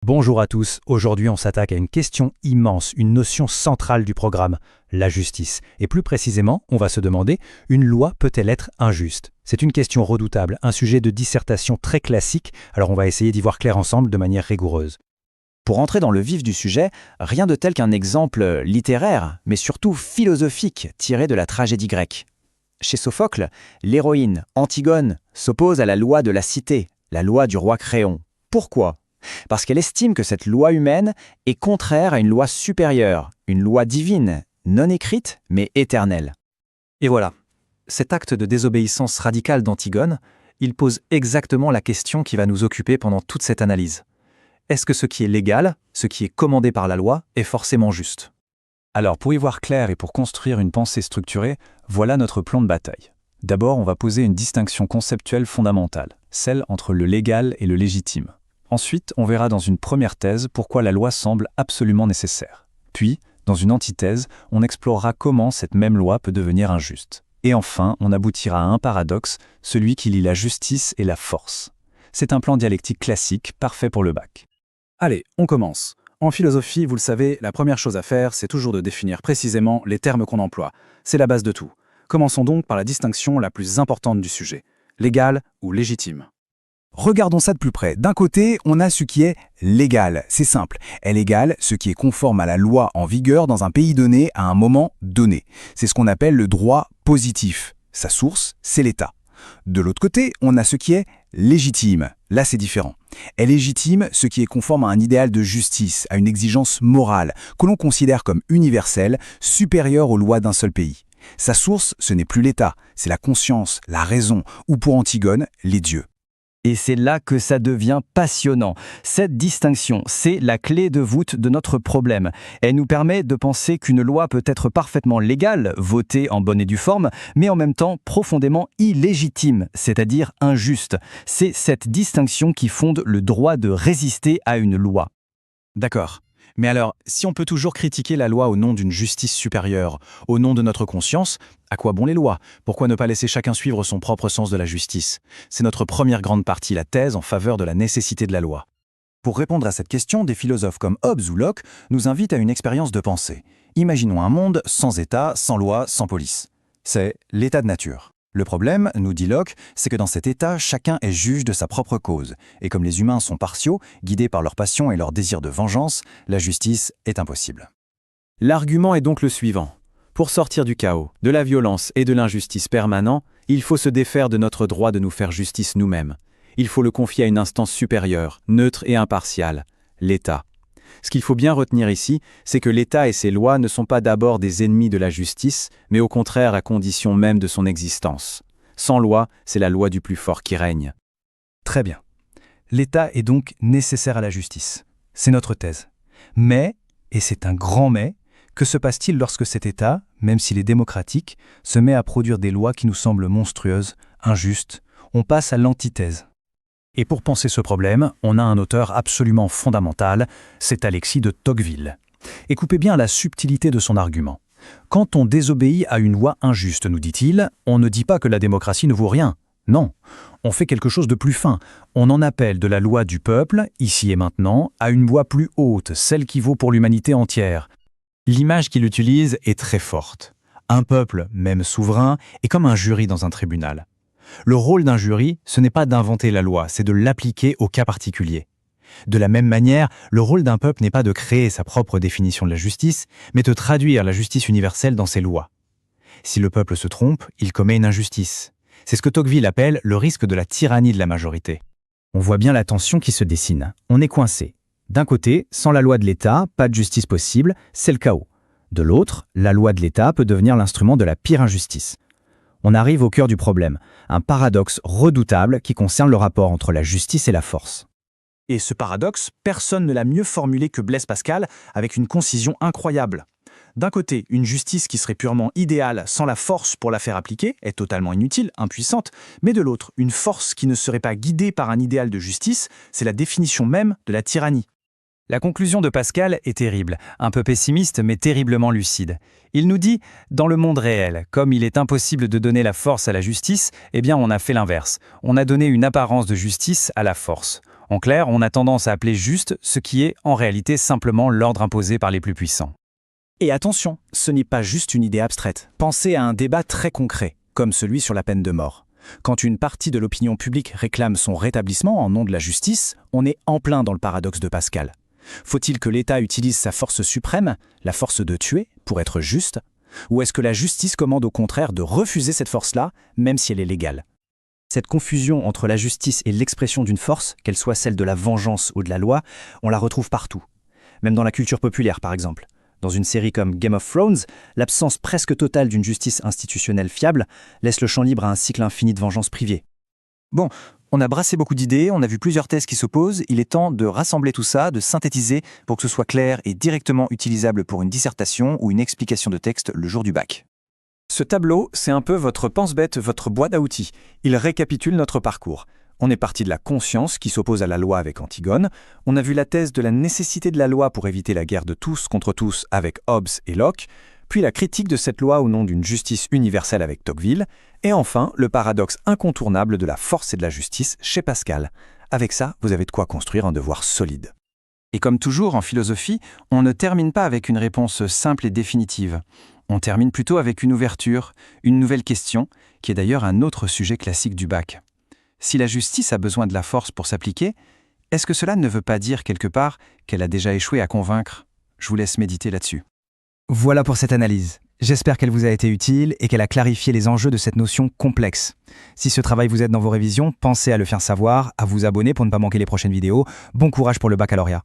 Bonjour à tous, aujourd'hui on s'attaque à une question immense, une notion centrale du programme, la justice. Et plus précisément, on va se demander, une loi peut-elle être injuste? C'est une question redoutable, un sujet de dissertation très classique, alors on va essayer d'y voir clair ensemble de manière rigoureuse. Pour entrer dans le vif du sujet, rien de tel qu'un exemple littéraire, mais surtout philosophique, tiré de la tragédie grecque. Chez Sophocle, l'héroïne, Antigone, s'oppose à la loi de la cité, la loi du roi Créon. Pourquoi ? Parce qu'elle estime que cette loi humaine est contraire à une loi supérieure, une loi divine, non écrite, mais éternelle. Et voilà, cet acte de désobéissance radicale d'Antigone, il pose exactement la question qui va nous occuper pendant toute cette analyse. Est-ce que ce qui est légal, ce qui est commandé par la loi, est forcément juste? Alors pour y voir clair et pour construire une pensée structurée, voilà notre plan de bataille. D'abord, on va poser une distinction conceptuelle fondamentale, celle entre le légal et le légitime. Ensuite, on verra dans une première thèse pourquoi la loi semble absolument nécessaire. Puis, dans une antithèse, on explorera comment cette même loi peut devenir injuste. Et enfin, on aboutira à un paradoxe, celui qui lie la justice et la force. C'est un plan dialectique classique, parfait pour le bac. Allez, on commence. En philosophie, vous le savez, la première chose à faire, c'est toujours de définir précisément les termes qu'on emploie. C'est la base de tout. Commençons donc par la distinction la plus importante du sujet. Légal ou légitime. Regardons ça de plus près. D'un côté, on a ce qui est légal. C'est simple. Est légal ce qui est conforme à la loi en vigueur dans un pays donné à un moment donné. C'est ce qu'on appelle le droit positif. Sa source, c'est l'État. De l'autre côté, on a ce qui est légitime. Là, c'est différent. Est légitime ce qui est conforme à un idéal de justice, à une exigence morale, que l'on considère comme universelle, supérieure aux lois d'un seul pays. Sa source, ce n'est plus l'État, c'est la conscience, la raison, ou pour Antigone, les dieux. Et c'est là que ça devient passionnant. Cette distinction, c'est la clé de voûte de notre problème. Elle nous permet de penser qu'une loi peut être parfaitement légale, votée en bonne et due forme, mais en même temps profondément illégitime, c'est-à-dire injuste. C'est cette distinction qui fonde le droit de résister à une loi. D'accord. Mais alors, si on peut toujours critiquer la loi au nom d'une justice supérieure, au nom de notre conscience, à quoi bon les lois? Pourquoi ne pas laisser chacun suivre son propre sens de la justice? C'est notre première grande partie, la thèse en faveur de la nécessité de la loi. Pour répondre à cette question, des philosophes comme Hobbes ou Locke nous invitent à une expérience de pensée. Imaginons un monde sans État, sans loi, sans police. C'est l'état de nature. Le problème, nous dit Locke, c'est que dans cet état, chacun est juge de sa propre cause. Et comme les humains sont partiaux, guidés par leur passion et leur désir de vengeance, la justice est impossible. L'argument est donc le suivant. Pour sortir du chaos, de la violence et de l'injustice permanent, il faut se défaire de notre droit de nous faire justice nous-mêmes. Il faut le confier à une instance supérieure, neutre et impartiale, l'État. Ce qu'il faut bien retenir ici, c'est que l'État et ses lois ne sont pas d'abord des ennemis de la justice, mais au contraire à condition même de son existence. Sans loi, c'est la loi du plus fort qui règne. Très bien. L'État est donc nécessaire à la justice. C'est notre thèse. Mais, et c'est un grand mais, que se passe-t-il lorsque cet État, même s'il est démocratique, se met à produire des lois qui nous semblent monstrueuses, injustes? On passe à l'antithèse. Et pour penser ce problème, on a un auteur absolument fondamental, c'est Alexis de Tocqueville. Écoutez bien la subtilité de son argument. Quand on désobéit à une loi injuste, nous dit-il, on ne dit pas que la démocratie ne vaut rien. Non, on fait quelque chose de plus fin. On en appelle de la loi du peuple, ici et maintenant, à une loi plus haute, celle qui vaut pour l'humanité entière. L'image qu'il utilise est très forte. Un peuple, même souverain, est comme un jury dans un tribunal. Le rôle d'un jury, ce n'est pas d'inventer la loi, c'est de l'appliquer au cas particulier. De la même manière, le rôle d'un peuple n'est pas de créer sa propre définition de la justice, mais de traduire la justice universelle dans ses lois. Si le peuple se trompe, il commet une injustice. C'est ce que Tocqueville appelle le risque de la tyrannie de la majorité. On voit bien la tension qui se dessine. On est coincé. D'un côté, sans la loi de l'État, pas de justice possible, c'est le chaos. De l'autre, la loi de l'État peut devenir l'instrument de la pire injustice. On arrive au cœur du problème, un paradoxe redoutable qui concerne le rapport entre la justice et la force. Et ce paradoxe, personne ne l'a mieux formulé que Blaise Pascal, avec une concision incroyable. D'un côté, une justice qui serait purement idéale sans la force pour la faire appliquer est totalement inutile, impuissante, mais de l'autre, une force qui ne serait pas guidée par un idéal de justice, c'est la définition même de la tyrannie. La conclusion de Pascal est terrible, un peu pessimiste mais terriblement lucide. Il nous dit, dans le monde réel, comme il est impossible de donner la force à la justice, eh bien on a fait l'inverse. On a donné une apparence de justice à la force. En clair, on a tendance à appeler juste ce qui est en réalité simplement l'ordre imposé par les plus puissants. Et attention, ce n'est pas juste une idée abstraite. Pensez à un débat très concret, comme celui sur la peine de mort. Quand une partie de l'opinion publique réclame son rétablissement en nom de la justice, on est en plein dans le paradoxe de Pascal. Faut-il que l'État utilise sa force suprême, la force de tuer, pour être juste? Ou est-ce que la justice commande au contraire de refuser cette force-là, même si elle est légale? Cette confusion entre la justice et l'expression d'une force, qu'elle soit celle de la vengeance ou de la loi, on la retrouve partout. Même dans la culture populaire, par exemple. Dans une série comme Game of Thrones, l'absence presque totale d'une justice institutionnelle fiable laisse le champ libre à un cycle infini de vengeance privée. Bon, on a brassé beaucoup d'idées, on a vu plusieurs thèses qui s'opposent, il est temps de rassembler tout ça, de synthétiser pour que ce soit clair et directement utilisable pour une dissertation ou une explication de texte le jour du bac. Ce tableau, c'est un peu votre pense-bête, votre boîte à outils. Il récapitule notre parcours. On est parti de la conscience qui s'oppose à la loi avec Antigone. On a vu la thèse de la nécessité de la loi pour éviter la guerre de tous contre tous avec Hobbes et Locke, puis la critique de cette loi au nom d'une justice universelle avec Tocqueville, et enfin le paradoxe incontournable de la force et de la justice chez Pascal. Avec ça, vous avez de quoi construire un devoir solide. Et comme toujours en philosophie, on ne termine pas avec une réponse simple et définitive. On termine plutôt avec une ouverture, une nouvelle question, qui est d'ailleurs un autre sujet classique du bac. Si la justice a besoin de la force pour s'appliquer, est-ce que cela ne veut pas dire quelque part qu'elle a déjà échoué à convaincre? Je vous laisse méditer là-dessus. Voilà pour cette analyse. J'espère qu'elle vous a été utile et qu'elle a clarifié les enjeux de cette notion complexe. Si ce travail vous aide dans vos révisions, pensez à le faire savoir, à vous abonner pour ne pas manquer les prochaines vidéos. Bon courage pour le baccalauréat.